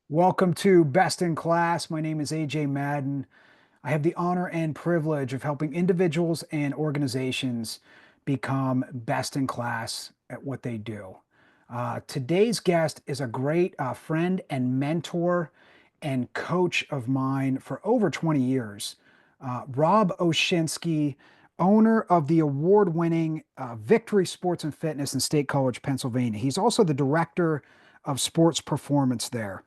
Welcome to Best in Class. My name is AJ Madden. I have the honor and privilege of helping individuals and organizations become best in class at what they do. Today's guest is a great friend and mentor and coach of mine for over 20 years. Rob Oshinskie, owner of the award-winning Victory Sports and Fitness in State College, Pennsylvania. He's also the director of sports performance there.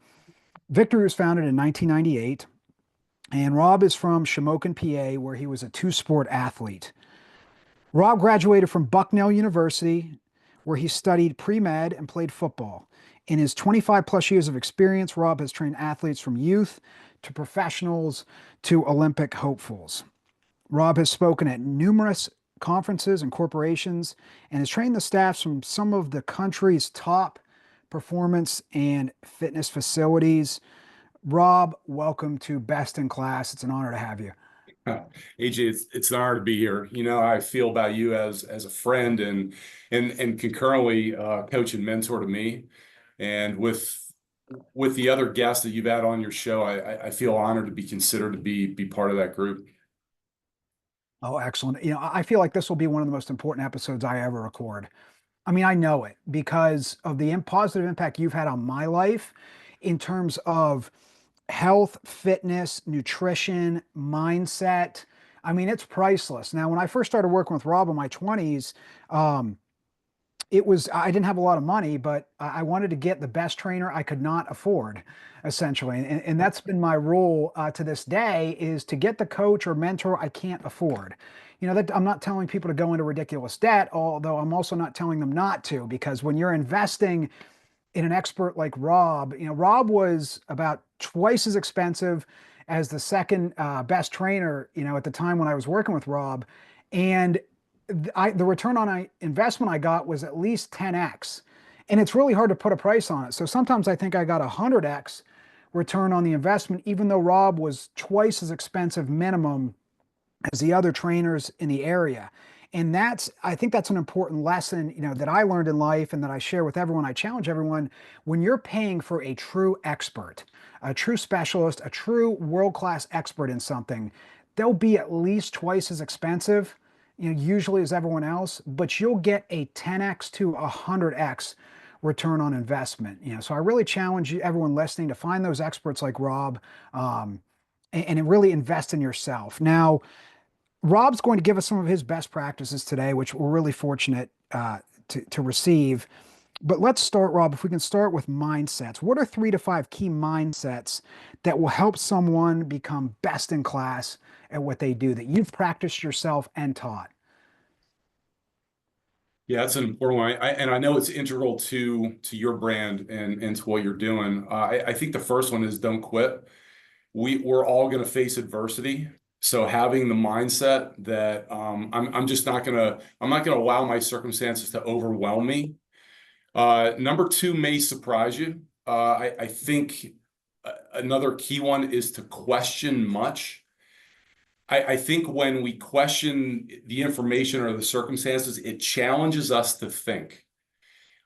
Victory was founded in 1998, and Rob is from Shamokin, PA, where he was a two-sport athlete. Rob graduated from Bucknell University, where he studied pre-med and played football. In his 25 plus years of experience, Rob has trained athletes from youth to professionals to Olympic hopefuls. Rob has spoken at numerous conferences and corporations and has trained the staffs from some of the country's top performance and fitness facilities. Rob, welcome to Best in Class. It's an honor to have you. AJ, it's an honor to be here. You know, I feel about you as a friend and concurrently coach and mentor to me. And with the other guests that you've had on your show, I feel honored to be considered to be part of that group. Oh, excellent. I feel like this will be one of the most important episodes I ever record. I mean, I know it because of the positive impact you've had on my life in terms of health, fitness, nutrition, mindset. I mean, it's priceless. Now, when I first started working with Rob in my 20s, um, I didn't have a lot of money, but I wanted to get the best trainer I could not afford, essentially. And that's been my role to this day, is to get the coach or mentor I can't afford. That I'm not telling people to go into ridiculous debt, although I'm also not telling them not to, because when you're investing in an expert like Rob, Rob was about twice as expensive as the second best trainer, at the time when I was working with Rob. And the return on investment I got was at least 10x. And it's really hard to put a price on it. So sometimes I think I got 100x return on the investment, even though Rob was twice as expensive minimum as the other trainers in the area. And I think that's an important lesson, that I learned in life and that I share with everyone. I challenge everyone: when you're paying for a true expert, a true specialist, a true world-class expert in something, they'll be at least twice as expensive, usually as everyone else, but you'll get a 10x to 100x return on investment. So I really challenge everyone listening to find those experts like Rob, and really invest in yourself. Now, Rob's going to give us some of his best practices today, which we're really fortunate to receive. But let's start, Rob, if we can start with mindsets. What are 3 to 5 key mindsets that will help someone become best in class at what they do that you've practiced yourself and taught? Yeah, that's an important one. And I know it's integral to your brand and to what you're doing. I think the first one is don't quit. We're all going to face adversity. So having the mindset that I'm just not gonna I'm not gonna allow my circumstances to overwhelm me. Number two may surprise you. I think another key one is to question much. I think when we question the information or the circumstances, it challenges us to think.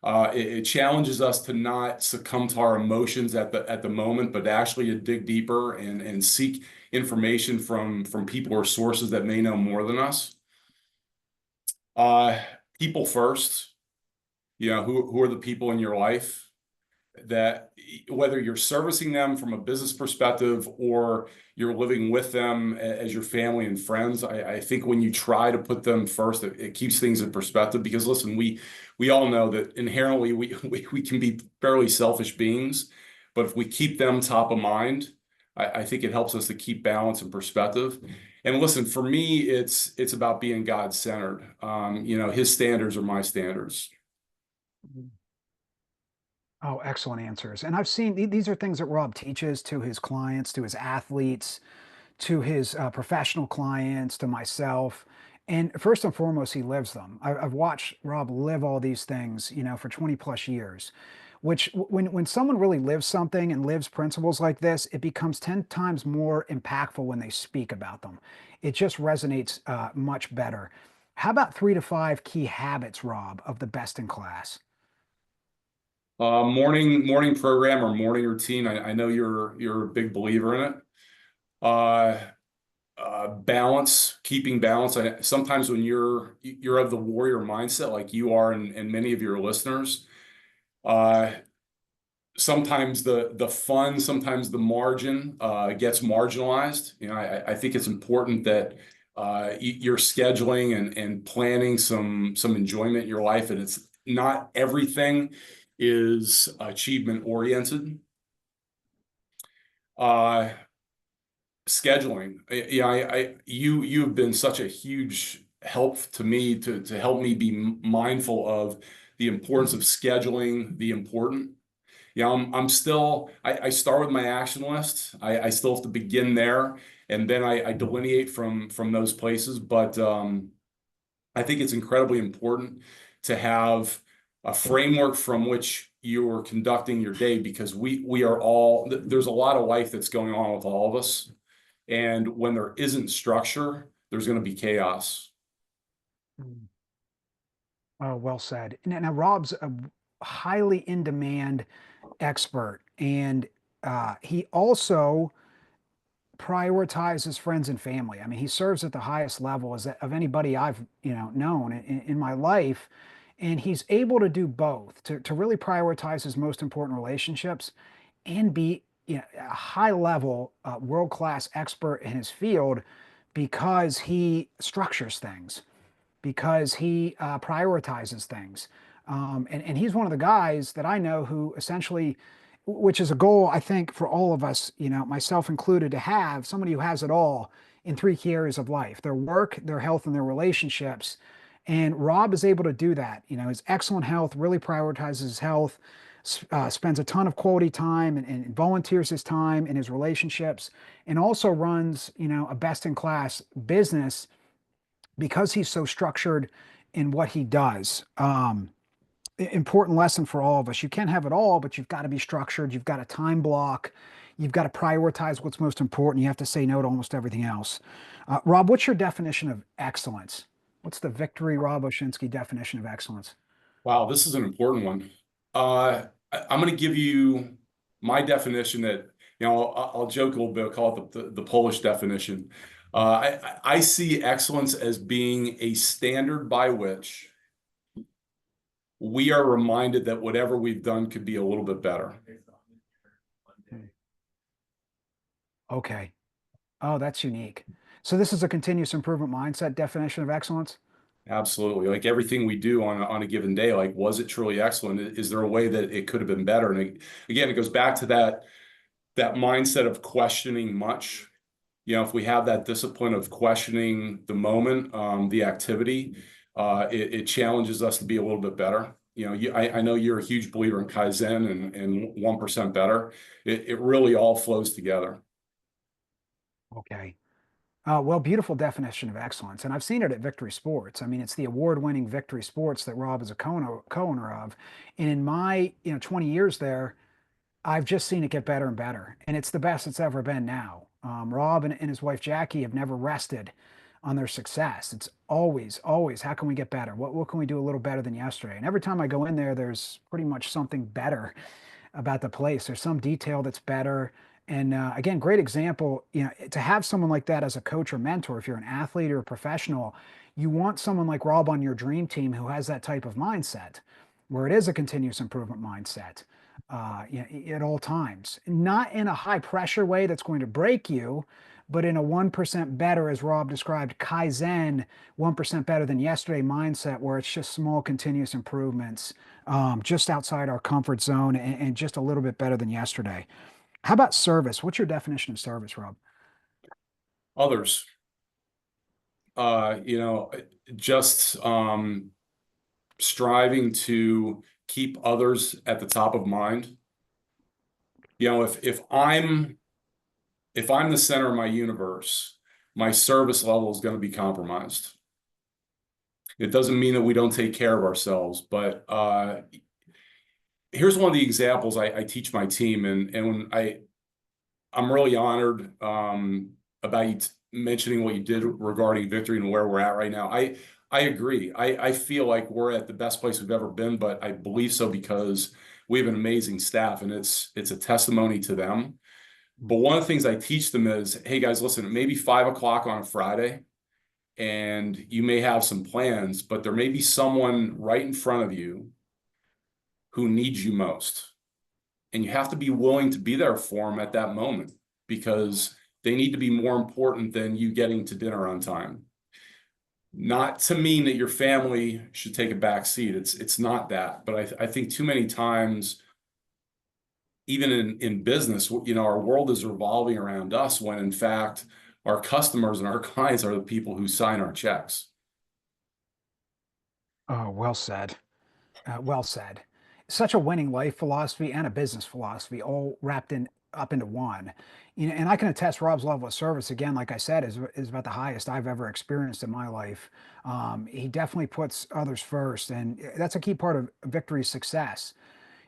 It challenges us to not succumb to our emotions at the moment, but actually to dig deeper and seek information from people or sources that may know more than us. Uh, People first. You know, who are the people in your life that, whether you're servicing them from a business perspective or you're living with them as your family and friends. I think when you try to put them first, it keeps things in perspective. Because listen, we all know that inherently we can be fairly selfish beings, but if we keep them top of mind, I think it helps us to keep balance and perspective. And listen, for me, it's about being God-centered. You know, his standards are my standards. Oh, excellent answers. And I've seen these are things that Rob teaches to his clients, to his athletes, to his professional clients, to myself. And first and foremost, he lives them. I've watched Rob live all these things, for 20 plus years, which when someone really lives something and lives principles like this, it becomes 10 times more impactful when they speak about them. It just resonates much better. How about 3 to 5 key habits, Rob, of the best in class? Morning program or morning routine. I know you're a big believer in it. Uh, Balance, keeping balance. Sometimes when you're of the warrior mindset like you are, and many of your listeners, uh, sometimes the fun, sometimes the margin gets marginalized. You know, I think it's important that you're scheduling and planning some enjoyment in your life, and it's not everything is achievement oriented. Uh, Scheduling. Yeah, you've been such a huge help to me to help me be mindful of the importance of scheduling the important. Yeah, I'm still, I start with my action list. I still have to begin there, and then I delineate from those places. But I think it's incredibly important to have a framework from which you're conducting your day, because we are all, there's a lot of life that's going on with all of us. And when there isn't structure, there's going to be chaos. Mm. Oh, well said. Now, Rob's a highly in demand expert, and he also prioritizes friends and family. I mean, he serves at the highest level of anybody I've known in my life, and he's able to do both to really prioritize his most important relationships and be a high level, world class expert in his field because he structures things, because he prioritizes things. And he's one of the guys that I know who essentially, which is a goal I think for all of us, myself included, to have somebody who has it all in three key areas of life: their work, their health, and their relationships. And Rob is able to do that. His excellent health, really prioritizes his health, spends a ton of quality time and volunteers his time in his relationships, and also runs, a best in class business because he's so structured in what he does. Important lesson for all of us. You can't have it all, but you've got to be structured. You've got to time block. You've got to prioritize what's most important. You have to say no to almost everything else. Rob, what's your definition of excellence? What's the Victory Rob Oshinskie definition of excellence? Wow, this is an important one. I'm going to give you my definition that, I'll joke a little bit, I'll call it the Polish definition. I see excellence as being a standard by which we are reminded that whatever we've done could be a little bit better. Okay. Oh, that's unique. So this is a continuous improvement mindset definition of excellence? Absolutely. Like everything we do on a given day, like, was it truly excellent? Is there a way that it could have been better? And again, it goes back to that mindset of questioning much. If we have that discipline of questioning the moment, the activity, it challenges us to be a little bit better. I know you're a huge believer in Kaizen and 1% better. It really all flows together. Okay. Well, beautiful definition of excellence. And I've seen it at Victory Sports. I mean, it's the award-winning Victory Sports that Rob is a co-owner of. And in my, 20 years there, I've just seen it get better and better. And it's the best it's ever been now. Rob and his wife Jackie have never rested on their success. It's always, always, how can we get better? What can we do a little better than yesterday? And every time I go in there, there's pretty much something better about the place. There's some detail that's better. And again, great example, to have someone like that as a coach or mentor, if you're an athlete or a professional, you want someone like Rob on your dream team who has that type of mindset, where it is a continuous improvement mindset at all times. Not in a high pressure way that's going to break you, but in a 1% better, as Rob described, Kaizen, 1% better than yesterday mindset, where it's just small continuous improvements, just outside our comfort zone and just a little bit better than yesterday. How about service? What's your definition of service, Rob? Others, uh, you know, just striving to keep others at the top of mind. If I'm the center of my universe, my service level is going to be compromised. It doesn't mean that we don't take care of ourselves, but here's one of the examples I teach my team, and when I'm really honored about you mentioning what you did regarding Victory and where we're at right now. I agree. I feel like we're at the best place we've ever been, but I believe so because we have an amazing staff, and it's a testimony to them. But one of the things I teach them is, hey guys, listen, it may be 5 o'clock on a Friday and you may have some plans, but there may be someone right in front of you who needs you most. And you have to be willing to be there for them at that moment, because they need to be more important than you getting to dinner on time. Not to mean that your family should take a back seat. It's not that. But I think too many times, even in business, our world is revolving around us, when in fact our customers and our clients are the people who sign our checks. Oh, well said. Well said. Such a winning life philosophy and a business philosophy, all wrapped in up into one. And I can attest Rob's level of service, again, like I said, is about the highest I've ever experienced in my life. He definitely puts others first, and that's a key part of victory's success.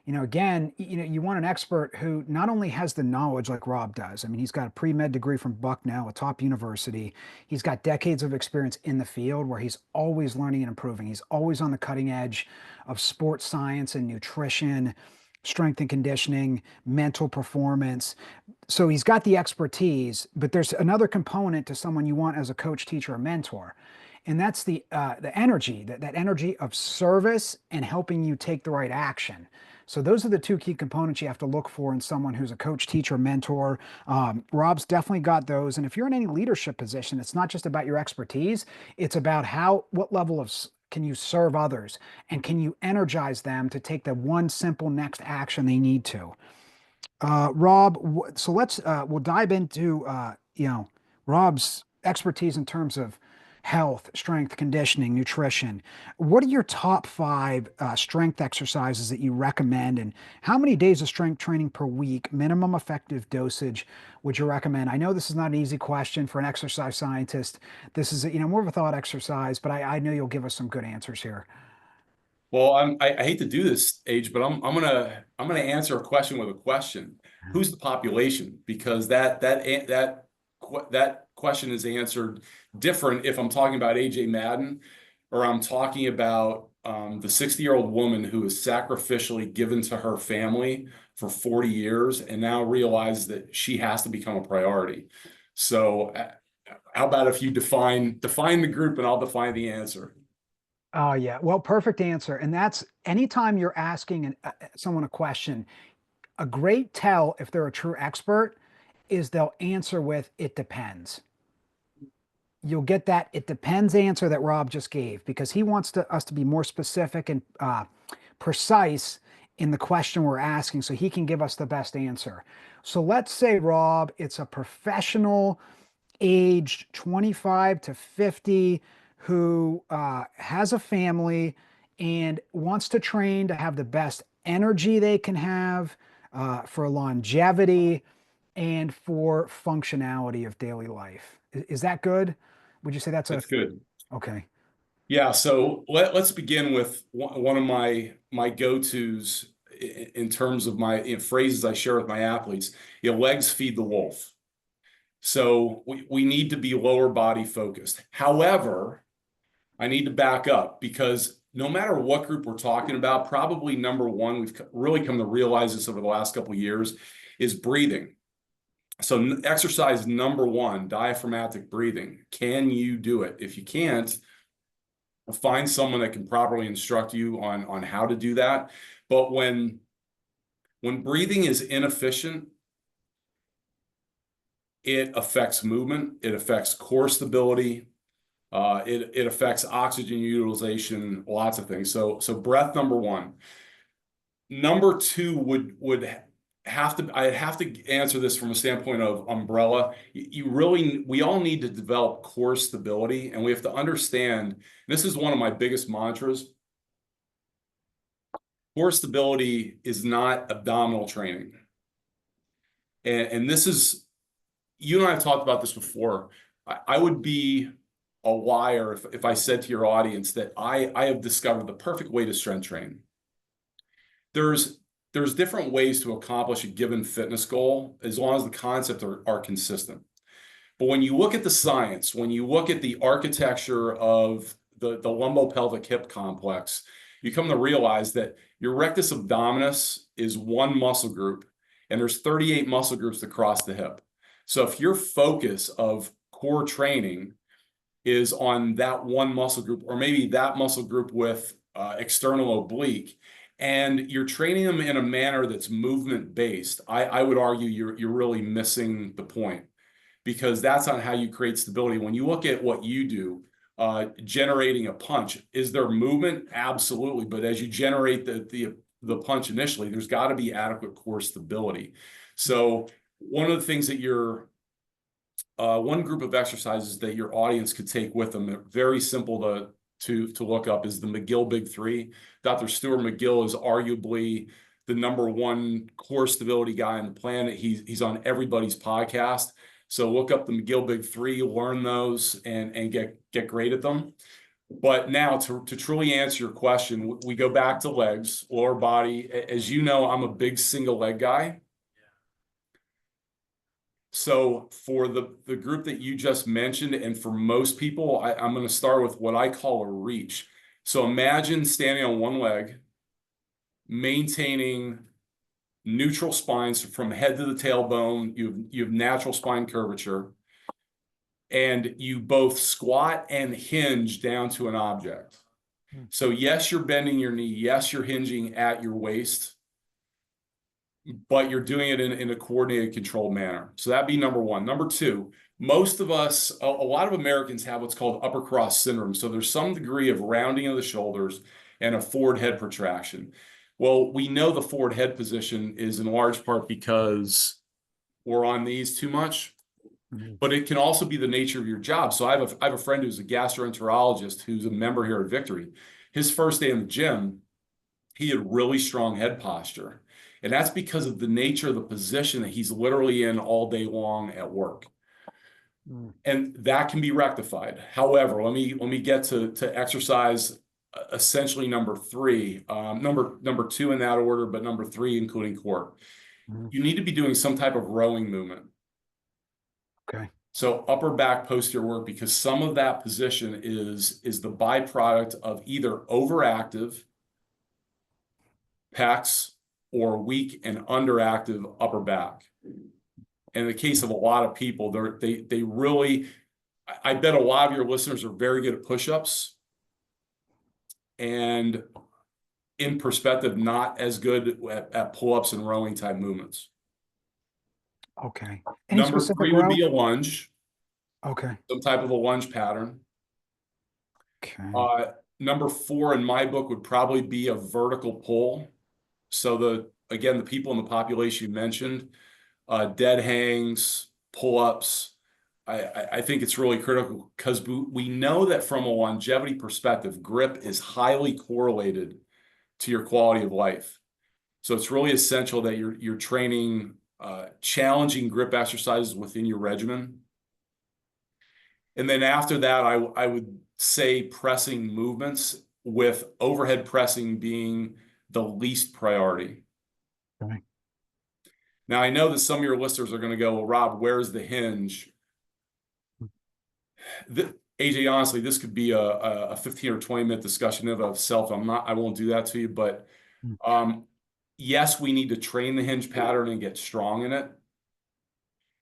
Again, you want an expert who not only has the knowledge like Rob does. I mean, he's got a pre-med degree from Bucknell, a top university. He's got decades of experience in the field where he's always learning and improving. He's always on the cutting edge of sports science and nutrition, strength and conditioning, mental performance. So he's got the expertise, but there's another component to someone you want as a coach, teacher, or mentor. And that's the energy, that energy of service and helping you take the right action. So those are the two key components you have to look for in someone who's a coach, teacher, mentor. Rob's definitely got those. And if you're in any leadership position, it's not just about your expertise. It's about what level of can you serve others, and can you energize them to take the one simple next action they need to. Rob, so we'll dive into Rob's expertise in terms of health, strength, conditioning, nutrition. What are your top five strength exercises that you recommend, and how many days of strength training per week, minimum effective dosage, would you recommend? I know this is not an easy question for an exercise scientist. This is more of a thought exercise, but I know you'll give us some good answers here. Well, I hate to do this, Age, but I'm gonna answer a question with a question. Who's the population? Because that question is answered different if I'm talking about AJ Madden, or I'm talking about the 60-year-old woman who is sacrificially given to her family for 40 years and now realizes that she has to become a priority. So how about if you define the group, and I'll define the answer. Oh, yeah. Well, perfect answer. And that's anytime you're asking someone a question, a great tell if they're a true expert is they'll answer with, it depends. You'll get that it depends answer that Rob just gave, because he wants us to be more specific and precise in the question we're asking so he can give us the best answer. So let's say, Rob, it's a professional aged 25 to 50 who has a family and wants to train to have the best energy they can have, for longevity and for functionality of daily life. Is that good? Would you say that's That's good. okay? Yeah, so let's begin with one of my go-tos in terms of my phrases I share with my athletes. Legs feed the wolf. So we need to be lower body focused. However, I need to back up, because no matter what group we're talking about, probably number one, we've really come to realize this over the last couple of years, is breathing. So exercise number one, diaphragmatic breathing. Can you do it? If you can't, find someone that can properly instruct you on how to do that. But when breathing is inefficient, it affects movement, it affects core stability, it affects oxygen utilization, lots of things. So breath number one. Number two would I'd have to answer this from a standpoint of umbrella. We all need to develop core stability, and we have to understand, and this is one of my biggest mantras, core stability is not abdominal training. And this is, you and I have talked about this before. I would be a liar if I said to your audience that I have discovered the perfect way to strength train. There's different ways to accomplish a given fitness goal, as long as the concepts are consistent. But when you look at the science, when you look at the architecture of the lumbopelvic hip complex, you come to realize that your rectus abdominis is one muscle group, and there's 38 muscle groups that cross the hip. So if your focus of core training is on that one muscle group, or maybe that muscle group with external oblique, and you're training them in a manner that's movement based, I would argue you're really missing the point, because that's not how you create stability. When you look at what you do, generating a punch, is there movement? Absolutely. But as you generate the punch initially, there's got to be adequate core stability. So one of the things that one group of exercises that your audience could take with them, they're very simple to look up, is the McGill Big Three. Dr. Stuart McGill is arguably the #1 core stability guy on the planet. He's on everybody's podcast. So look up the McGill Big Three, learn those, and get great at them. But now to truly answer your question, we go back to legs, lower body. As you know, I'm a big single leg guy. So for the group that you just mentioned, and for most people, I'm going to start with what I call a reach. So imagine standing on one leg, maintaining neutral spines from head to the tailbone. You have natural spine curvature, and you both squat and hinge down to an object. So yes, you're bending your knee. Yes, you're hinging at your waist, but you're doing it in a coordinated, controlled manner. So that'd be #1. #2, most of us, a lot of Americans have what's called upper cross syndrome. So there's some degree of rounding of the shoulders and a forward head protraction. Well, we know the forward head position is in large part because we're on these too much, but it can also be the nature of your job. So I have a friend who's a gastroenterologist who's a member here at Victory. His first day in the gym, he had really strong head posture. And that's because of the nature of the position that he's literally in all day long at work. And that can be rectified. However, let me get to exercise essentially #3, number 2 in that order, but #3 including core. You need to be doing some type of rowing movement. Okay. So upper back posterior work, because some of that position is the byproduct of either overactive pecs or weak and underactive upper back. In the case of a lot of people, they really, I bet a lot of your listeners are very good at push-ups, and in perspective, not as good at pull-ups and rowing type movements. Okay. Any specific #3 would be a lunge, Okay. some type of a lunge pattern. Okay. #4 in my book would probably be a vertical pull. So again, the people in the population you mentioned, dead hangs, pull-ups, I think it's really critical, because we know that from a longevity perspective, grip is highly correlated to your quality of life. So it's really essential that you're training challenging grip exercises within your regimen. And then after that, I would say pressing movements, with overhead pressing being the least priority. Okay. Now, I know that some of your listeners are going to go, well, Rob, where's the hinge? AJ, honestly, this could be a 15 or 20-minute discussion of itself. I won't do that to you, but yes, we need to train the hinge pattern and get strong in it.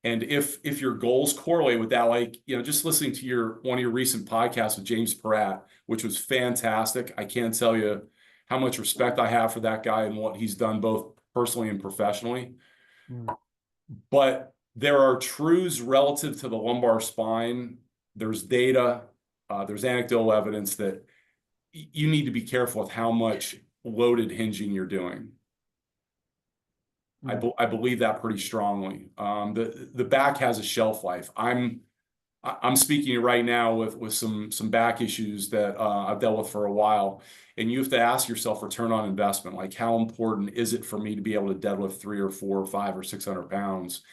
And if your goals correlate with that, like, just listening to one of your recent podcasts with James Peratt, which was fantastic. I can't tell you how much respect I have for that guy and what he's done both personally and professionally. But there are truths relative to the lumbar spine. There's data, there's anecdotal evidence that you need to be careful with how much loaded hinging you're doing. I believe that pretty strongly. The back has a shelf life. I'm speaking right now with some back issues that I've dealt with for a while, and you have to ask yourself return on investment. Like, how important is it for me to be able to deadlift 3 or 4 or 5 or 600 pounds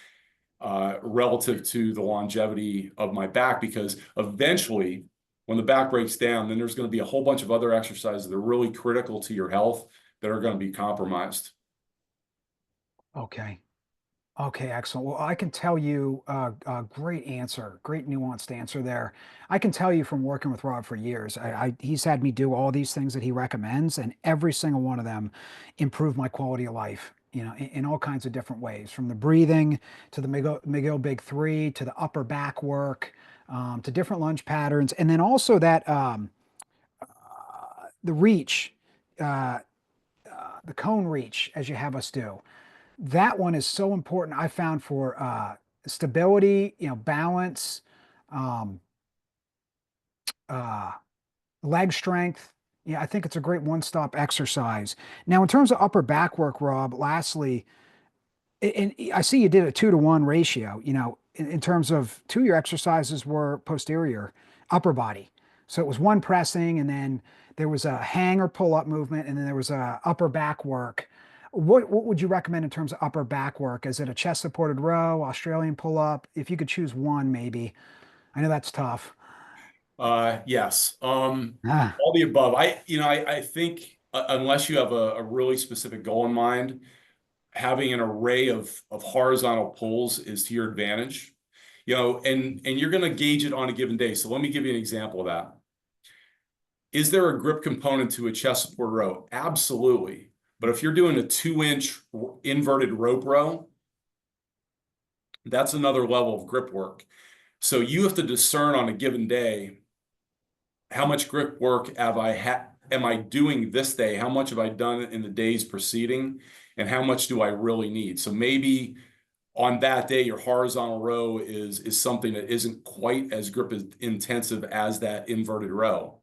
relative to the longevity of my back? Because eventually, when the back breaks down, then there's going to be a whole bunch of other exercises that are really critical to your health that are going to be compromised. Okay. Okay, excellent. Well, I can tell you a great answer, great nuanced answer there. I can tell you from working with Rob for years, he's had me do all these things that he recommends, and every single one of them improved my quality of life, in all kinds of different ways, from the breathing to the McGill Big Three to the upper back work, to different lunge patterns, and then also that the reach, uh, the cone reach, as you have us do. That one is so important, I found, for stability, balance, um, uh, leg strength. Yeah, I think it's a great one-stop exercise. Now, in terms of upper back work, Rob, lastly, and I see you did a 2-to-1 ratio, in terms of two of your exercises were posterior upper body. So it was one pressing, and then there was a hang or pull up movement, and then there was a upper back work. What would you recommend in terms of upper back work? Is it a chest supported row, Australian pull up? If you could choose one, maybe. I know that's tough. Yes. Ah, All the above. I think unless you have a really specific goal in mind, having an array of horizontal pulls is to your advantage. And you're going to gauge it on a given day. So let me give you an example of that. Is there a grip component to a chest support row? Absolutely. But if you're doing a 2-inch inverted rope row, that's another level of grip work. So you have to discern on a given day, how much grip work am I doing this day? How much have I done in the days preceding? And how much do I really need? So maybe on that day, your horizontal row is something that isn't quite as grip intensive as that inverted row.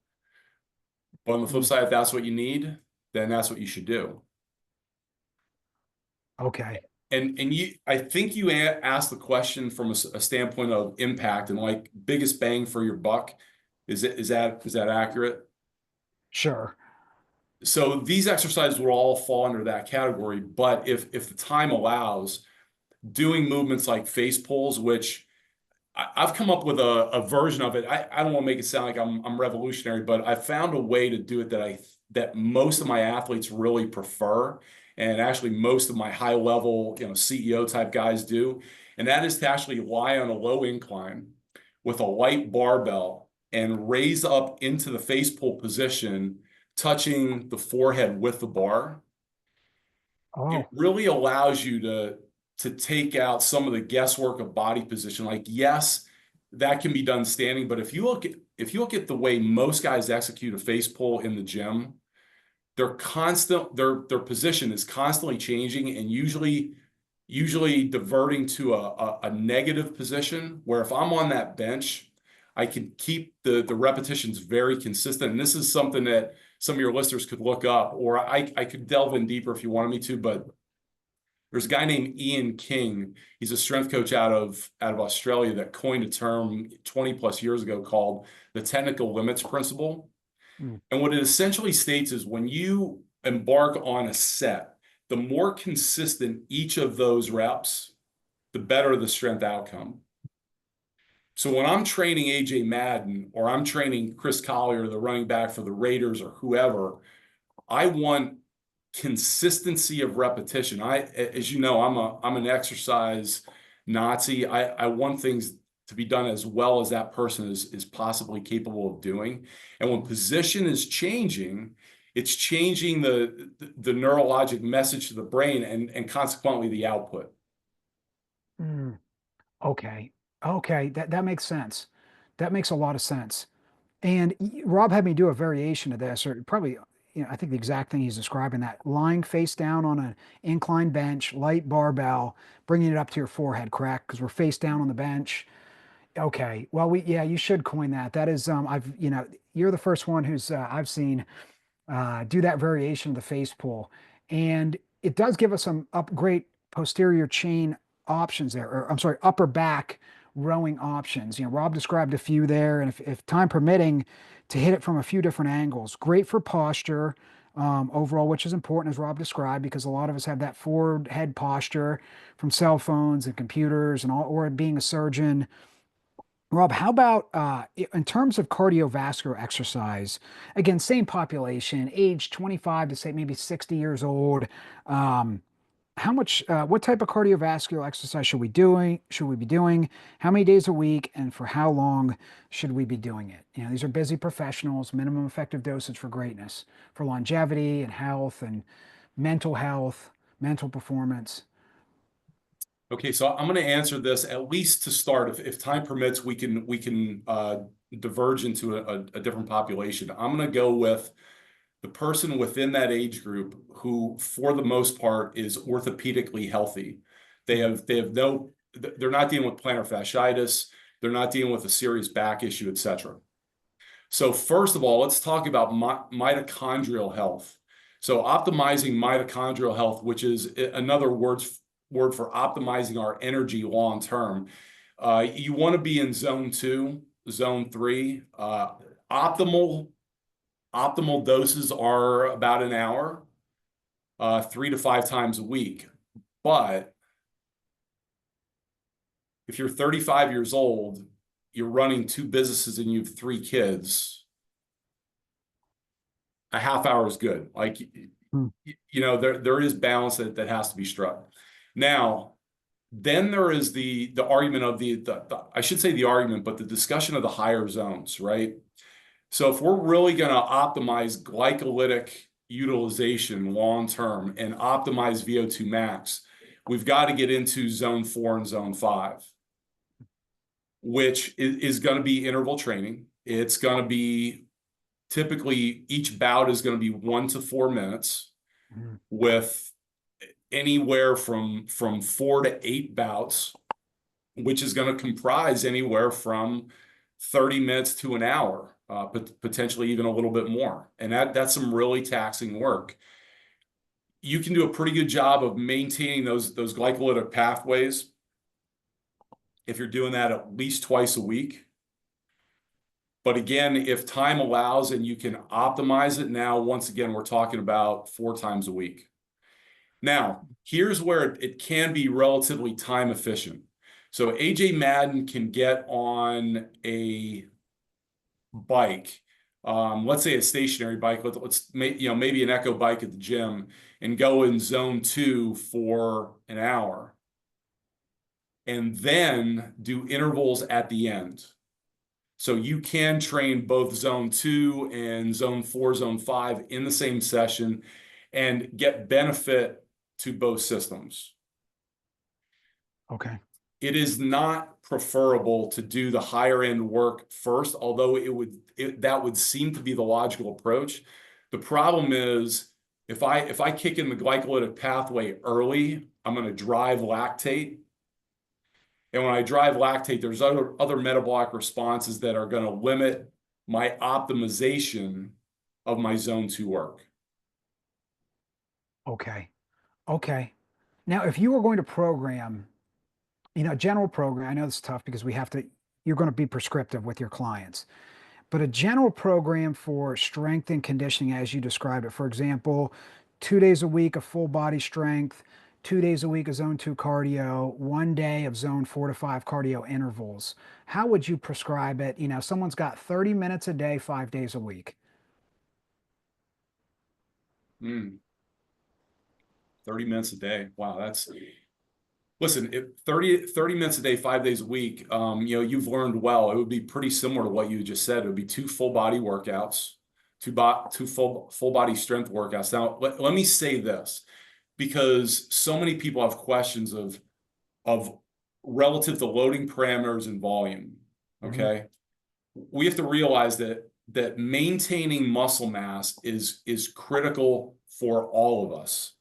But on the flip mm, side, if that's what you need, then that's what you should do. okay, I think you asked the question from a standpoint of impact and like biggest bang for your buck. Is that accurate? sure. So these exercises will all fall under that category. But if the time allows, doing movements like face pulls, which I've come up with a version of it. I don't want to make it sound like I'm revolutionary, but I found a way to do it that most of my athletes really prefer, and actually most of my high level, CEO type guys do, and that is to actually lie on a low incline with a light barbell and raise up into the face pull position, touching the forehead with the bar. It Oh, really allows you to take out some of the guesswork of body position. Like, yes, that can be done standing, but if you look at the way most guys execute a face pull in the gym, their position is constantly changing and usually diverting to a negative position, where if I'm on that bench, I can keep the repetitions very consistent. And this is something that some of your listeners could look up, or I could delve in deeper if you wanted me to, but there's a guy named Ian King. He's a strength coach out of Australia that coined a term 20 plus years ago called the technical limits principle. mm, And what it essentially states is when you embark on a set, the more consistent each of those reps, the better the strength outcome. So when I'm training AJ Madden or I'm training Chris Collier, the running back for the Raiders or whoever, I want consistency of repetition. As you know, I'm an exercise Nazi. I want things to be done as well as that person is possibly capable of doing. And when position is changing, it's changing the neurologic message to the brain and consequently the output. mm, okay, okay, that makes sense. That makes a lot of sense. And Rob had me do a variation of this, or probably, I think the exact thing he's describing, that lying face down on an inclined bench, light barbell, bringing it up to your forehead, correct? Because we're face down on the bench. Okay. Well, yeah, you should coin that. That is, you're the first one who's I've seen do that variation of the face pull. And it does give us some great posterior chain options there, or I'm sorry, upper back rowing options. Rob described a few there, and if time permitting, to hit it from a few different angles. Great for posture overall, which is important, as Rob described, because a lot of us have that forward head posture from cell phones and computers and all, or being a surgeon. Rob, how about in terms of cardiovascular exercise? Again, same population, age 25 to say maybe 60 years old. Um, how much, what type of cardiovascular exercise should we be doing? How many days a week and for how long should we be doing it? You know, these are busy professionals, minimum effective dosage for greatness, for longevity and health, mental performance. Okay, so I'm going to answer this at least to start. If time permits, we can diverge into a different population. I'm going to go with the person within that age group who, for the most part, is orthopedically healthy. They have no, they're not dealing with plantar fasciitis. They're not dealing with a serious back issue, etc. So first of all, let's talk about mitochondrial health. So optimizing mitochondrial health, which is another word for optimizing our energy long term. You want to be in zone 2, zone 3. Optimal doses are about an hour, 3 to 5 times a week. But if you're 35 years old, you're running 2 businesses and you have 3 kids, a half hour is good. Like, Hmm. there is balance that has to be struck. Now, then there is the argument of I should say the argument, but the discussion of the higher zones, right? So if we're really going to optimize glycolytic utilization long term and optimize VO2 max, we've got to get into zone 4 and zone 5, which is going to be interval training. It's going to be typically each bout is going to be 1 to 4 minutes Mhm. with anywhere from 4 to 8 bouts, which is going to comprise anywhere from 30 minutes to an hour, potentially even a little bit more. And that's some really taxing work. You can do a pretty good job of maintaining those glycolytic pathways if you're doing that at least twice a week. But again, if time allows and you can optimize it, now, once again, we're talking about 4 times a week. Now, here's where it can be relatively time efficient. So AJ Madden can get on a bike, let's say a stationary bike, maybe an Echo bike at the gym, and go in zone 2 for an hour, and then do intervals at the end. So you can train both zone 2 and zone 4, zone 5 in the same session and get benefit to both systems. Okay. It is not preferable to do the higher end work first, although that would seem to be the logical approach. The problem is if I kick in the glycolytic pathway early, I'm going to drive lactate. And when I drive lactate, there's other metabolic responses that are going to limit my optimization of my zone 2 work. Okay. Okay. Now, if you were going to program, general program, I know it's tough because you're going to be prescriptive with your clients, but a general program for strength and conditioning, as you described it, for example, 2 days a week of full body strength, 2 days a week of zone 2 cardio, 1 day of zone 4 to 5 cardio intervals. How would you prescribe it? Someone's got 30 minutes a day, 5 days a week. 30 minutes a day. Wow, listen, if 30 minutes a day, 5 days a week, you've learned well. It would be pretty similar to what you just said. It would be 2 full body workouts, two full body strength workouts. Now, let me say this, because so many people have questions of relative to loading parameters and volume. Mhm. Okay, we have to realize that maintaining muscle mass is critical for all of us.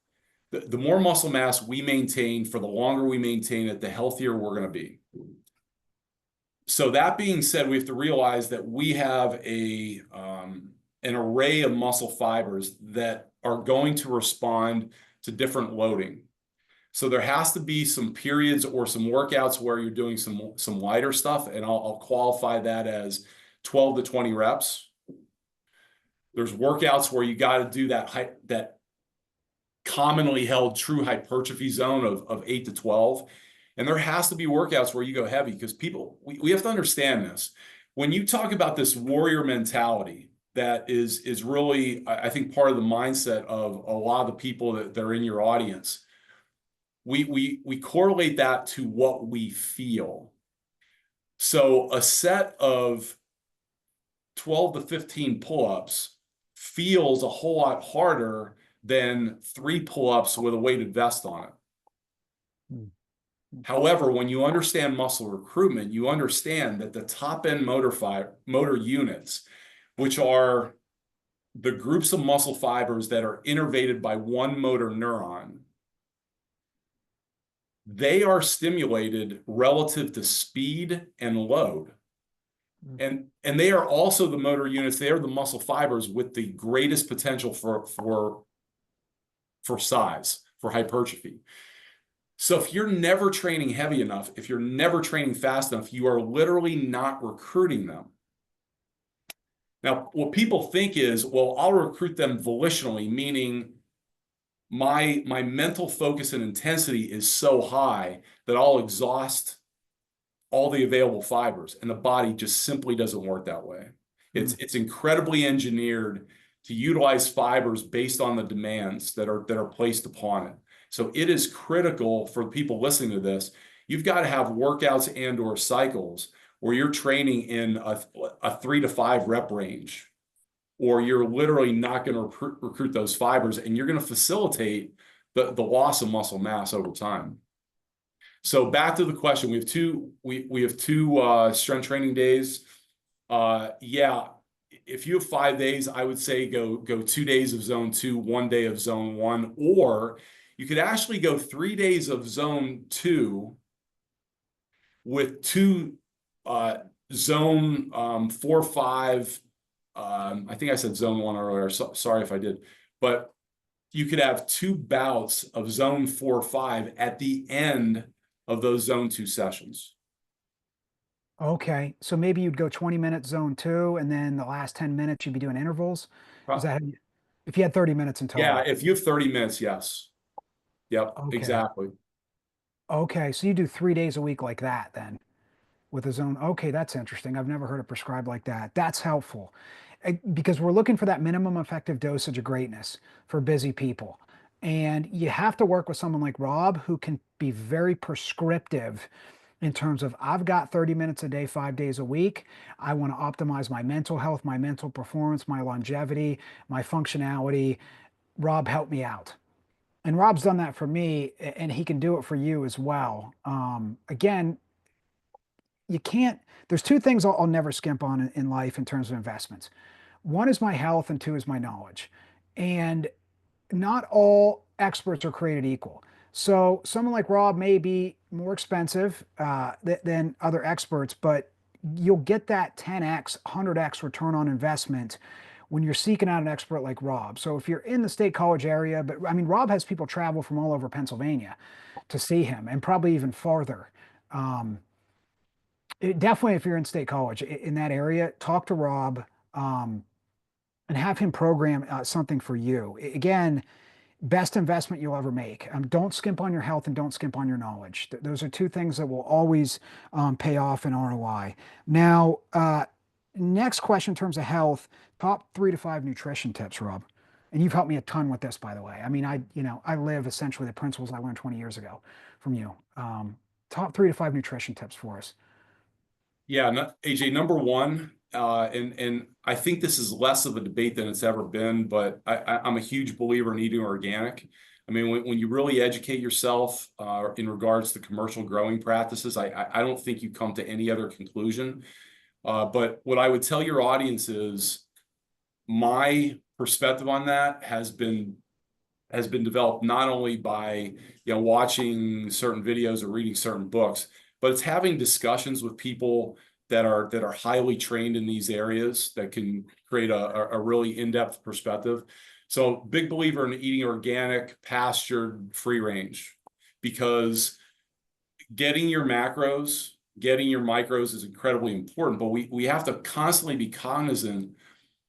The more muscle mass we maintain, for the longer we maintain it, the healthier we're going to be. So that being said, we have to realize that we have an array of muscle fibers that are going to respond to different loading. So there has to be some periods or some workouts where you're doing some lighter stuff, and I'll qualify that as 12 to 20 reps. There's workouts where you got to do that commonly held true hypertrophy zone of 8 to 12. And there has to be workouts where you go heavy, because we have to understand this. When you talk about this warrior mentality, that is really, I think, part of the mindset of a lot of the people that are in your audience. we correlate that to what we feel. So a set of 12 to 15 pull-ups feels a whole lot harder than 3 pull-ups with a weighted vest on it. Mm. However, when you understand muscle recruitment, you understand that the top end motor units, which are the groups of muscle fibers that are innervated by one motor neuron, they are stimulated relative to speed and load. And they are also the motor units, they are the muscle fibers with the greatest potential for size, for hypertrophy. So if you're never training heavy enough, if you're never training fast enough, you are literally not recruiting them. Now, what people think is, well, I'll recruit them volitionally, meaning my mental focus and intensity is so high that I'll exhaust all the available fibers, and the body just simply doesn't work that way. It's incredibly engineered to utilize fibers based on the demands that are placed upon it. So it is critical for people listening to this. You've got to have workouts and or cycles where you're training in a 3 to 5 rep range, or you're literally not going to recruit those fibers, and you're going to facilitate the loss of muscle mass over time. So back to the question, we have two strength training days. Yeah, if you have 5 days, I would say go 2 days of zone 2, 1 day of zone 1, or you could actually go 3 days of zone 2 with 2 zone 4, 5. I think I said zone 1 earlier. Sorry if I did, but you could have 2 bouts of zone 4, 5 at the end of those zone 2 sessions. Okay, so maybe you'd go 20 minutes zone 2, and then the last 10 minutes you'd be doing intervals. Is that if you had 30 minutes in Yeah, total? if you have 30 minutes, yes. Yep, Okay. exactly. Okay, so you do 3 days a week like that then with a zone. Okay, that's interesting. I've never heard it prescribed like that. That's helpful because we're looking for that minimum effective dosage of greatness for busy people. And you have to work with someone like Rob who can be very prescriptive in terms of I've got 30 minutes a day, 5 days a week. I want to optimize my mental health, my mental performance, my longevity, my functionality. Rob, help me out. And Rob's done that for me, and he can do it for you as well. Again, you can't, there's two things I'll never skimp on in life in terms of investments. One is my health, and two is my knowledge. And not all experts are created equal. So someone like Rob may be more expensive than other experts, but you'll get that 10x, 100x return on investment when you're seeking out an expert like Rob. So if you're in the State College area, but I mean, Rob has people travel from all over Pennsylvania to see him, and probably even farther. Um, Definitely, if you're in State College in that area, talk to Rob um, and have him program something for you. Again, best investment you'll ever make. Don't skimp on your health and don't skimp on your knowledge. Those are two things that will always pay off in ROI. Now, next question in terms of health, top 3 to 5 nutrition tips, Rob. And you've helped me a ton with this, by the way. I mean, I live essentially the principles I learned 20 years ago from you. Top 3 to 5 nutrition tips for us. Yeah, AJ, number one, and I think this is less of a debate than it's ever been, but I'm a huge believer in eating organic. I mean, when you really educate yourself in regards to commercial growing practices, I don't think you come to any other conclusion. But what I would tell your audience is my perspective on that has been developed not only by watching certain videos or reading certain books, but it's having discussions with people that are highly trained in these areas that can create a really in-depth perspective. So big believer in eating organic, pastured, free range, because getting your macros, getting your micros is incredibly important, but we have to constantly be cognizant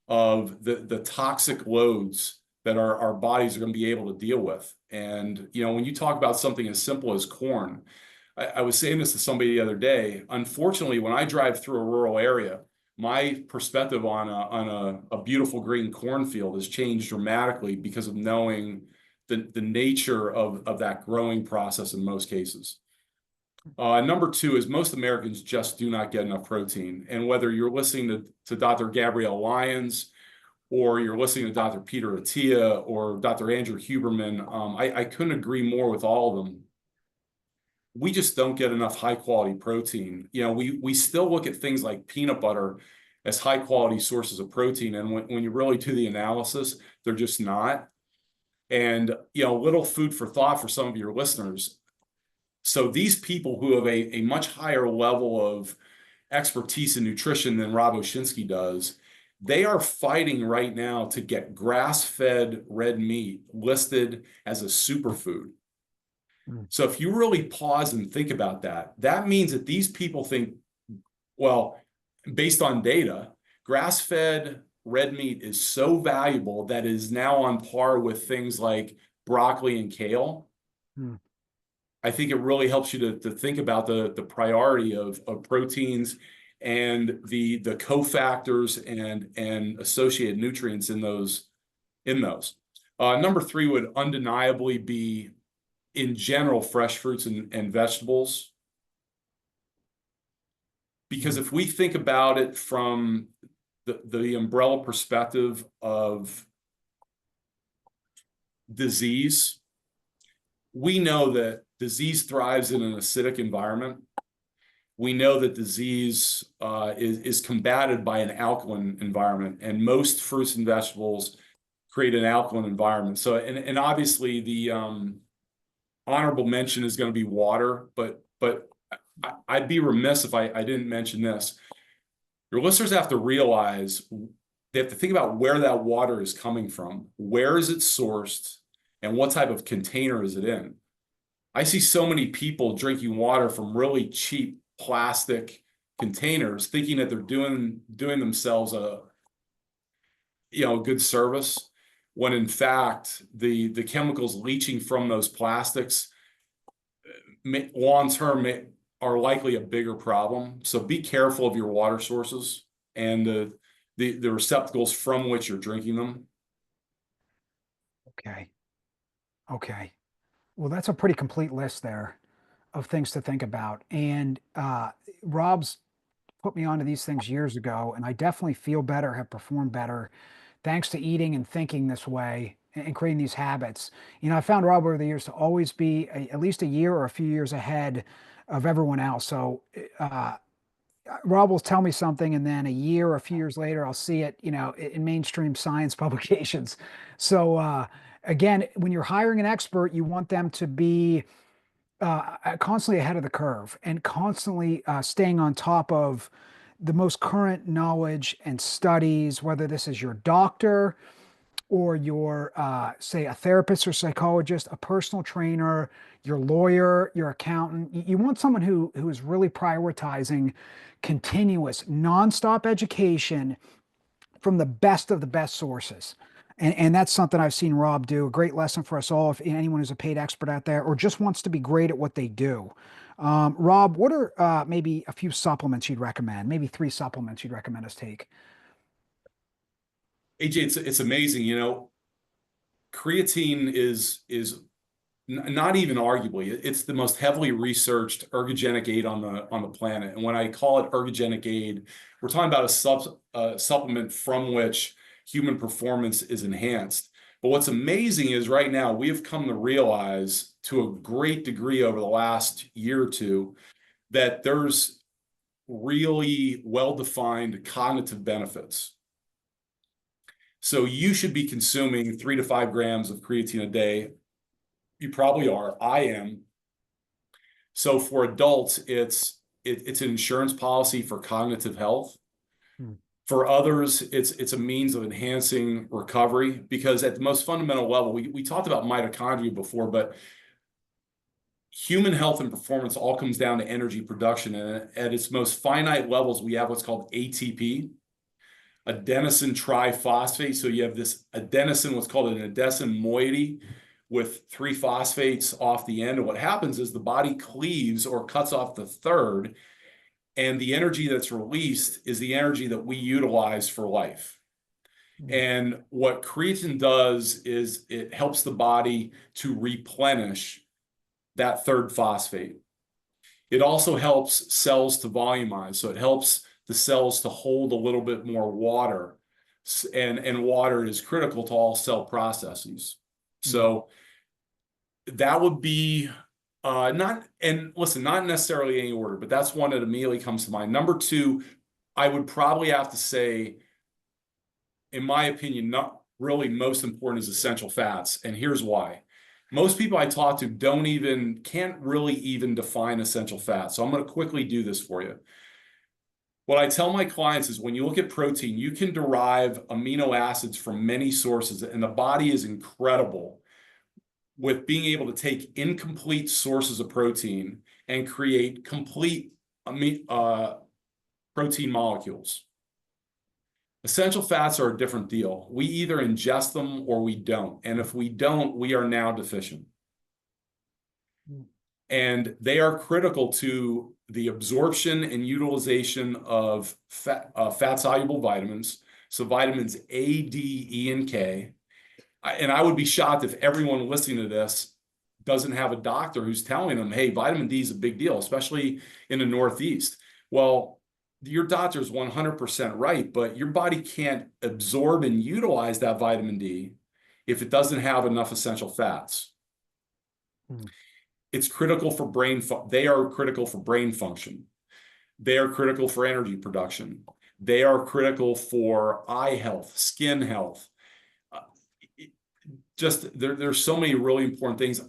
of the toxic loads that our bodies are going to be able to deal with. And, when you talk about something as simple as corn, I was saying this to somebody the other day. Unfortunately, when I drive through a rural area, my perspective on a beautiful green cornfield has changed dramatically because of knowing the nature of that growing process in most cases. Number two is most Americans just do not get enough protein. And whether you're listening to Dr. Gabrielle Lyons, or you're listening to Dr. Peter Attia or Dr. Andrew Huberman, I couldn't agree more with all of them. We just don't get enough high quality protein. You know, we still look at things like peanut butter as high quality sources of protein. And when you really do the analysis, they're just not. And, you know, little food for thought for some of your listeners. So these people who have a much higher level of expertise in nutrition than Rob Oshinskie does, they are fighting right now to get grass-fed red meat listed as a superfood. So if you really pause and think about that, that means that these people think, well, based on data, grass-fed red meat is so valuable that it is now on par with things like broccoli and kale. I think it really helps you to think about the priority of proteins and the cofactors and associated nutrients in those. Number three would undeniably be, in general, fresh fruits and vegetables. Because if we think about it from the umbrella perspective of disease, we know that disease thrives in an acidic environment. We know that disease is combated by an alkaline environment, and most fruits and vegetables create an alkaline environment. So, and obviously the honorable mention is going to be water, but I'd be remiss if I didn't mention this. Your listeners have to realize they have to think about where that water is coming from. Where is it sourced, and what type of container is it in? I see so many people drinking water from really cheap plastic containers, thinking that they're doing themselves a good service, when in fact the chemicals leaching from those plastics long term are likely a bigger problem. So be careful of your water sources and the receptacles from which you're drinking them. Okay. Well, that's a pretty complete list there of things to think about. And Rob's put me onto these things years ago, and I definitely feel better, have performed better, thanks to eating and thinking this way and creating these habits. You know, I found Rob over the years to always be at least a year or a few years ahead of everyone else. So Rob will tell me something, and then a year or a few years later, I'll see it, you know, in mainstream science publications. So again, when you're hiring an expert, you want them to be constantly ahead of the curve and constantly staying on top of the most current knowledge and studies, whether this is your doctor or your, say, a therapist or psychologist, a personal trainer, your lawyer, your accountant. You want someone who is really prioritizing continuous, nonstop education from the best of the best sources. And that's something I've seen Rob do. A great lesson for us all, if anyone who's a paid expert out there or just wants to be great at what they do. Rob, what are maybe a few supplements you'd recommend? Maybe 3 supplements you'd recommend us take? AJ, it's amazing. You know, creatine is not even arguably, it's the most heavily researched ergogenic aid on the planet. And when I call it ergogenic aid, we're talking about a supplement from which human performance is enhanced. But what's amazing is right now we have come to realize to a great degree over the last year or two that there's really well-defined cognitive benefits. So you should be consuming 3 to 5 grams of creatine a day. You probably are. I am. So for adults, it's an insurance policy for cognitive health. For others, it's a means of enhancing recovery, because at the most fundamental level, we talked about mitochondria before, but human health and performance all comes down to energy production. And at its most finite levels, we have what's called ATP, adenosine triphosphate. So you have this adenosine, what's called an adenosine moiety, with 3 phosphates off the end. And what happens is the body cleaves or cuts off the third, and the energy that's released is the energy that we utilize for life. Mm, And what creatine does is it helps the body to replenish that third phosphate. It also helps cells to volumize. So it helps the cells to hold a little bit more water. And water is critical to all cell processes. mm. So that would be not, and listen, not necessarily any order, but that's one that immediately comes to mind. Number two, I would probably have to say, in my opinion, not really most important is essential fats. And here's why. Most people I talk to can't really even define essential fats. So I'm going to quickly do this for you. What I tell my clients is when you look at protein, you can derive amino acids from many sources, and the body is incredible with being able to take incomplete sources of protein and create complete protein molecules. Essential fats are a different deal. We either ingest them or we don't. And if we don't, we are now deficient. Mm. And they are critical to the absorption and utilization of fat-soluble vitamins. So vitamins A, D, E, and K. And I would be shocked if everyone listening to this doesn't have a doctor who's telling them, hey, vitamin D is a big deal, especially in the Northeast. Well, your doctor is 100% right, but your body can't absorb and utilize that vitamin D if it doesn't have enough essential fats. Mm. It's critical for they are critical for brain function. They are critical for energy production. They are critical for eye health, skin health. Uh, just there's so many really important things.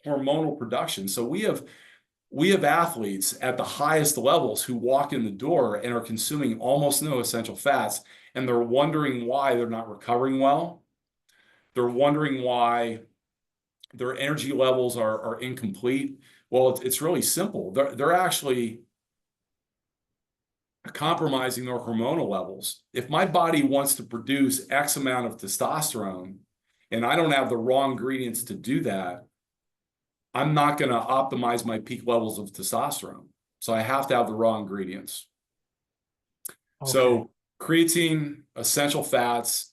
Hormonal production. So we have athletes at the highest levels who walk in the door and are consuming almost no essential fats, and they're wondering why they're not recovering well. They're wondering why their energy levels are incomplete. Well, it's really simple. They're actually compromising their hormonal levels. If my body wants to produce X amount of testosterone and I don't have the raw ingredients to do that, I'm not going to optimize my peak levels of testosterone. So I have to have the raw ingredients. Okay. So creatine, essential fats.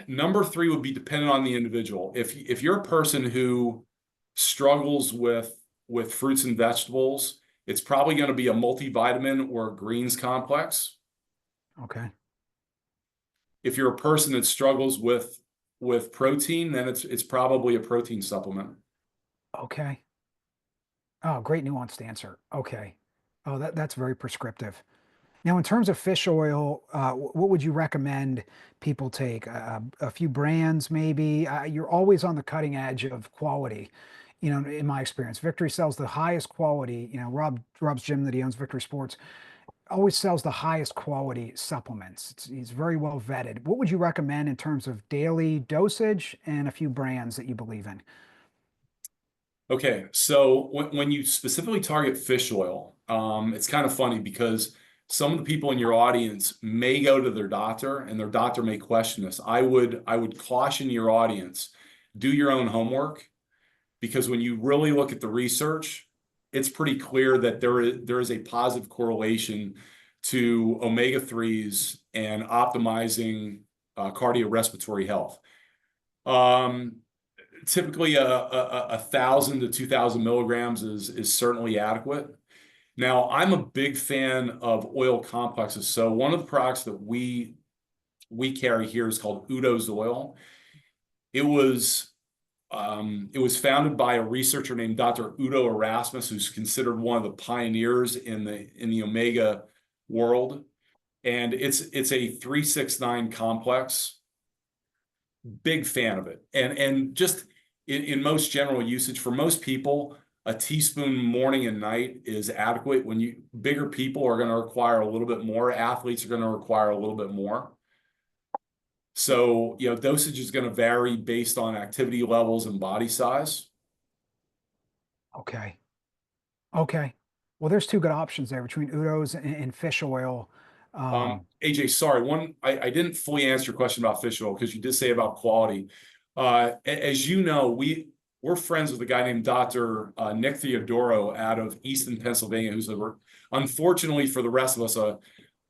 Number three would be dependent on the individual. If you're a person who struggles with fruits and vegetables, it's probably going to be a multivitamin or a greens complex. Okay. If you're a person that struggles with protein, then it's probably a protein supplement. Okay. Oh, great nuanced answer. Okay. Oh, that's very prescriptive. Now, in terms of fish oil, what would you recommend people take? A few brands, maybe? You're always on the cutting edge of quality. In my experience, Victory sells the highest quality. Rob's gym that he owns, Victory Sports, always sells the highest quality supplements. He's very well vetted. What would you recommend in terms of daily dosage and a few brands that you believe in? Okay, so when you specifically target fish oil, it's kind of funny because some of the people in your audience may go to their doctor and their doctor may question this. I would caution your audience, do your own homework, because when you really look at the research, it's pretty clear that there is a positive correlation to omega-3s and optimizing cardiorespiratory health. Um, Typically, a 1,000 to 2,000 milligrams is certainly adequate. Now, I'm a big fan of oil complexes. So one of the products that we carry here is called Udo's oil. It was founded by a researcher named Dr. Udo Erasmus, who's considered one of the pioneers in the omega world. And it's a 369 complex. Big fan of it. And just in most general usage, for most people, a teaspoon morning and night is adequate. Bigger people are going to require a little bit more. Athletes are going to require a little bit more. So, dosage is going to vary based on activity levels and body size. Okay. Okay. Well, there's two good options there between Udo's and fish oil. AJ, sorry, I didn't fully answer your question about fish oil because you did say about quality. As you know, we're friends with a guy named Dr. Nick Theodoro out of Easton, Pennsylvania, who's unfortunately for the rest of us,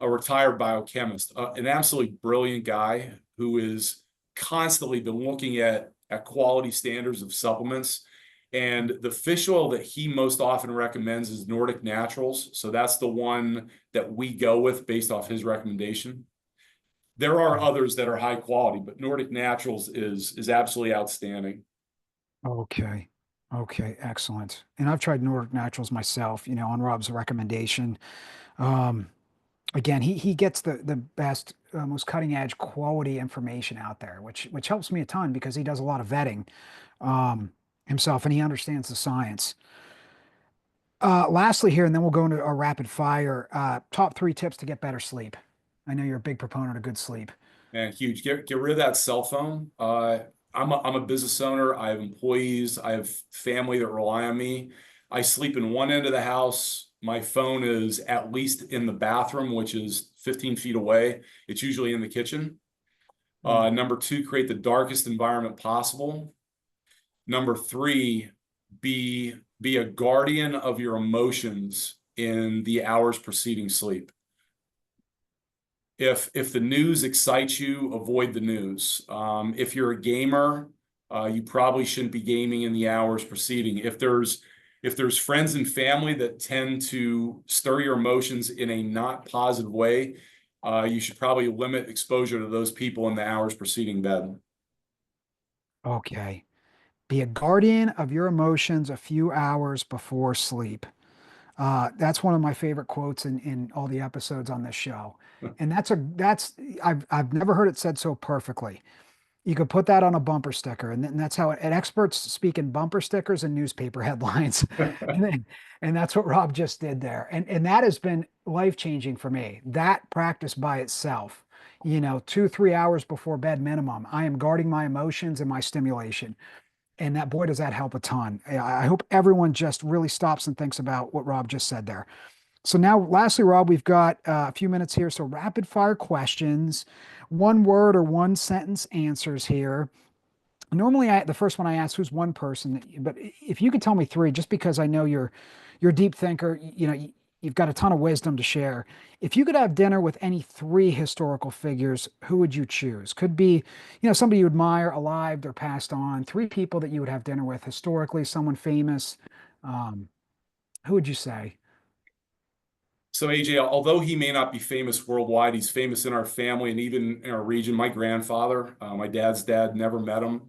a retired biochemist, an absolutely brilliant guy who is constantly been looking at quality standards of supplements. And the fish oil that he most often recommends is Nordic Naturals. So that's the one that we go with based off his recommendation. There are others that are high quality, but Nordic Naturals is absolutely outstanding. Okay. Okay, excellent. And I've tried Nordic Naturals myself, on Rob's recommendation. Um, Again, he gets the best, most cutting edge quality information out there, which helps me a ton because he does a lot of vetting himself and he understands the science. Lastly, here, and then we'll go into our rapid fire. Top three tips to get better sleep. I know you're a big proponent of good sleep. Man, huge. Get rid of that cell phone. I'm a business owner. I have employees. I have family that rely on me. I sleep in one end of the house. My phone is at least in the bathroom, which is 15 feet away. It's usually in the kitchen. Mm. Number two, create the darkest environment possible. Number three, be a guardian of your emotions in the hours preceding sleep. If the news excites you, avoid the news. If you're a gamer, you probably shouldn't be gaming in the hours preceding. If there's friends and family that tend to stir your emotions in a not positive way, you should probably limit exposure to those people in the hours preceding bed. Okay. Be a guardian of your emotions a few hours before sleep. That's one of my favorite quotes in all the episodes on this show. And I've never heard it said so perfectly. You could put that on a bumper sticker, and that's how and experts speak in bumper stickers and newspaper headlines. And and that's what Rob just did there. And that has been life-changing for me. That practice by itself, 2, 3 hours before bed minimum, I am guarding my emotions and my stimulation. And that boy, does that help a ton. I hope everyone just really stops and thinks about what Rob just said there. So now, lastly, Rob, we've got a few minutes here. So rapid fire questions, one word or one sentence answers here. Normally, the first one I ask, who's one person, but if you could tell me three, just because I know you're a deep thinker, you've got a ton of wisdom to share. If you could have dinner with any three historical figures, who would you choose? Could be, somebody you admire, alive or passed on. Three people that you would have dinner with historically, someone famous. Um, who would you say? So AJ, although he may not be famous worldwide, he's famous in our family and even in our region. My grandfather, my dad's dad, never met him.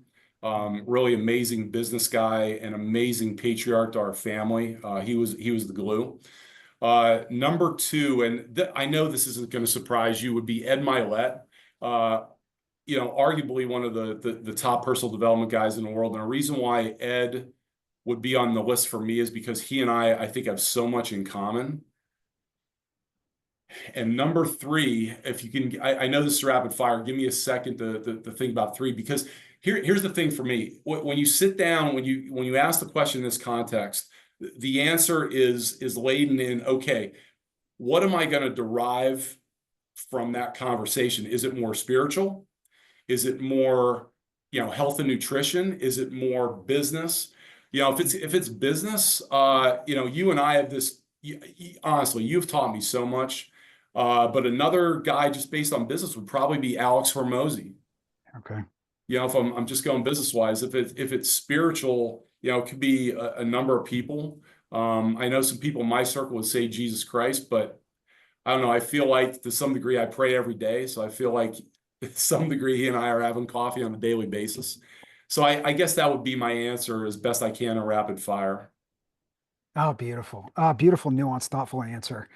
Really amazing business guy, an amazing patriarch to our family. He was the glue. Number two, and I know this isn't going to surprise you, would be Ed Milet. Uh, arguably one of the top personal development guys in the world. And the reason why Ed would be on the list for me is because he and I think, have so much in common. And number three, if you can, I know this is rapid fire. Give me a second to think about three, because here's the thing for me. When you sit down, when you ask the question in this context, the answer is laden in, okay, what am I going to derive from that conversation? Is it more spiritual? Is it more, health and nutrition? Is it more business? If it's business, you and I have this. Honestly, you've taught me so much. But another guy just based on business would probably be Alex Hormozy. Okay. If I'm just going business wise, if it's spiritual, it could be a number of people. I know some people in my circle would say Jesus Christ, but I don't know. I feel like to some degree I pray every day, so I feel like to some degree he and I are having coffee on a daily basis. So I guess that would be my answer as best I can in rapid fire. Oh, beautiful. Beautiful, nuanced, thoughtful answer.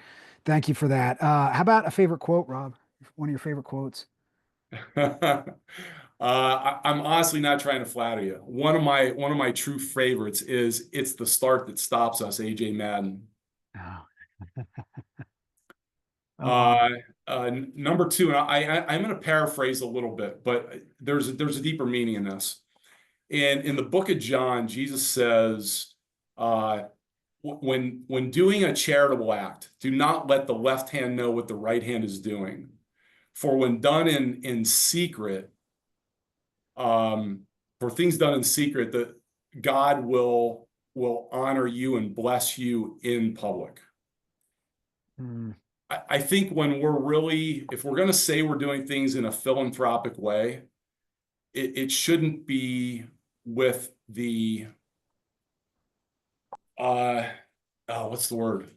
Thank you for that. How about a favorite quote, Rob? One of your favorite quotes? I'm honestly not trying to flatter you. One of my true favorites is "It's the start that stops us." AJ Madden. Oh. Uh, Um, Number two, and I'm going to paraphrase a little bit, but there's a deeper meaning in this. And in the book of John, Jesus says, uh, when doing a charitable act, do not let the left hand know what the right hand is doing. For when done in secret, for things done in secret, that God will honor you and bless you in public. mm, I think when we're really, if we're going to say we're doing things in a philanthropic way, it shouldn't be with the, uh, oh, what's the word?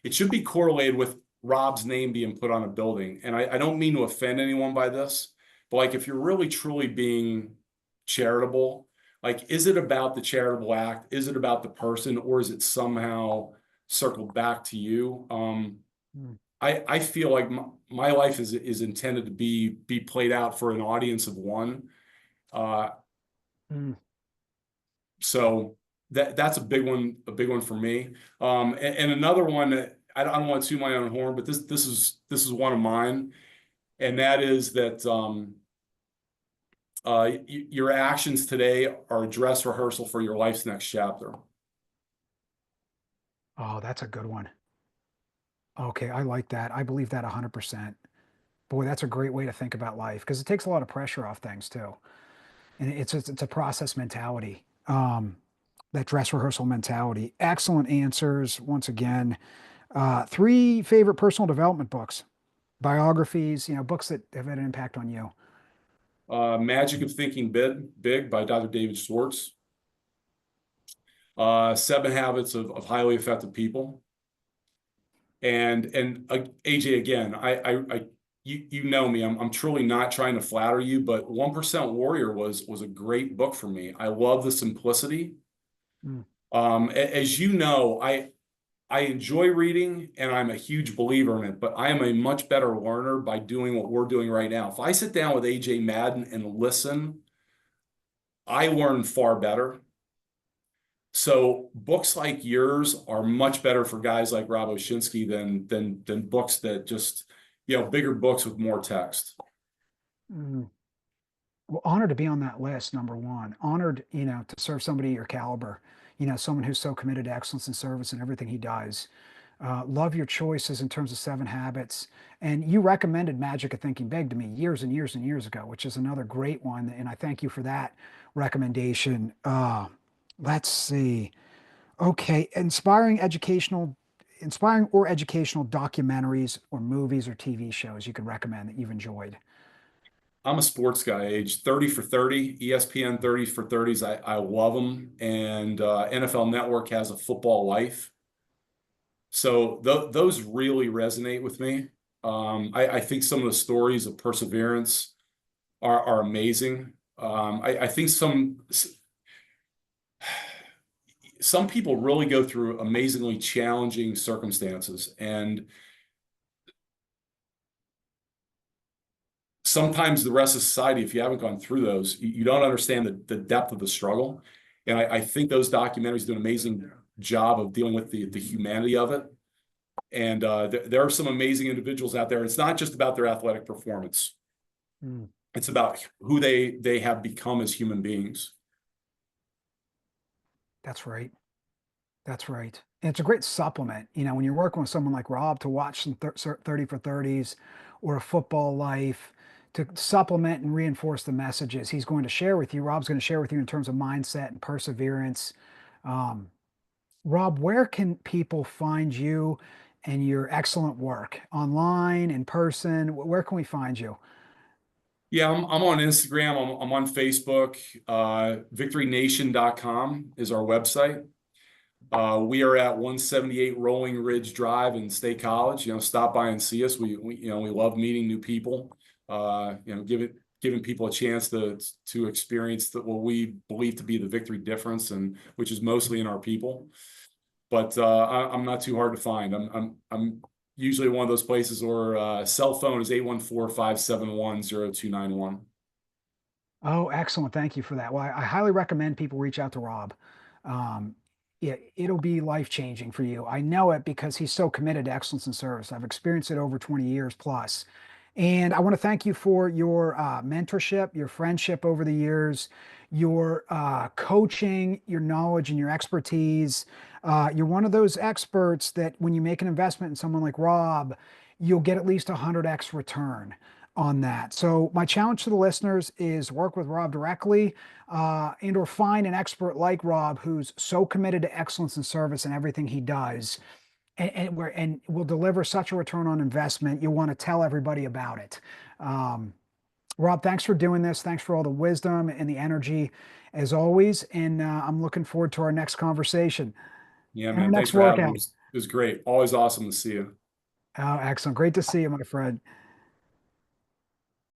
It should be correlated with Rob's name being put on a building. And I don't mean to offend anyone by this, but like if you're really truly being charitable, like is it about the charitable act? Is it about the person, or is it somehow circled back to you? Mm, I feel like my life is intended to be played out for an audience of one. Uh, mm. so that's a big one for me. And another one that I don't want to toot my own horn, but this is one of mine, and that is that your actions today are a dress rehearsal for your life's next chapter. Oh, that's a good one. Okay, I like that. I believe that 100%. Boy, that's a great way to think about life because it takes a lot of pressure off things too. And it's a process mentality. That dress rehearsal mentality. Excellent answers once again. Three favorite personal development books, biographies, books that have had an impact on you. Magic of Thinking Big by Dr. David Schwartz. Seven Habits of Highly Effective People. And AJ, again, you know me. I'm truly not trying to flatter you, but 1% Warrior was a great book for me. I love the simplicity. Mm, As you know, I enjoy reading and I'm a huge believer in it, but I am a much better learner by doing what we're doing right now. If I sit down with AJ Madden and listen, I learn far better. So books like yours are much better for guys like Rob Oshinskie than books that just, bigger books with more text. mm. Well, honored to be on that list, number one. Honored, to serve somebody your caliber, someone who's so committed to excellence and service in everything he does. Love your choices in terms of seven habits. And you recommended Magic of Thinking Big to me years and years and years ago, which is another great one. And I thank you for that recommendation. Let's see. Okay, inspiring or educational documentaries or movies or TV shows you could recommend that you've enjoyed. I'm a sports guy, age 30 for 30, ESPN 30 for 30s. I love them. And NFL Network has a football life. So those really resonate with me. I think some of the stories of perseverance are amazing. I think some people really go through amazingly challenging circumstances, and sometimes the rest of society, if you haven't gone through those, you don't understand the depth of the struggle. And I think those documentaries do an amazing job of dealing with the humanity of it. And there are some amazing individuals out there. It's not just about their athletic performance. Mm, It's about who they have become as human beings. that's right. That's right. And it's a great supplement, when you're working with someone like Rob to watch some 30 for 30s or a football life to supplement and reinforce the messages he's going to share with you. Rob's going to share with you in terms of mindset and perseverance. Um, Rob, where can people find you and your excellent work online, in person? Where can we find you? Yeah, I'm on Instagram. I'm on Facebook. VictoryNation.com is our website. We are at 178 Rolling Ridge Drive in State College. Stop by and see us. We love meeting new people. Giving people a chance to experience what we believe to be the Victory difference, and which is mostly in our people. But I'm not too hard to find. I'm usually one of those places, or cell phone is 814-571-0291. Oh, excellent. Thank you for that. Well, I highly recommend people reach out to Rob. Um, it'll be life-changing for you. I know it because he's so committed to excellence and service. I've experienced it over 20 years plus. And I want to thank you for your mentorship, your friendship over the years, your coaching, your knowledge, and your expertise. You're one of those experts that when you make an investment in someone like Rob, you'll get at least 100x return on that. So my challenge to the listeners is work with Rob directly and or find an expert like Rob who's so committed to excellence and service in everything he does and will deliver such a return on investment. You want to tell everybody about it. Um, Rob, thanks for doing this. Thanks for all the wisdom and the energy as always. And I'm looking forward to our next conversation Yeah, and our man. Thanks next for having me. workout. It was great. Always awesome to see you. Oh, excellent. Great to see you, my friend.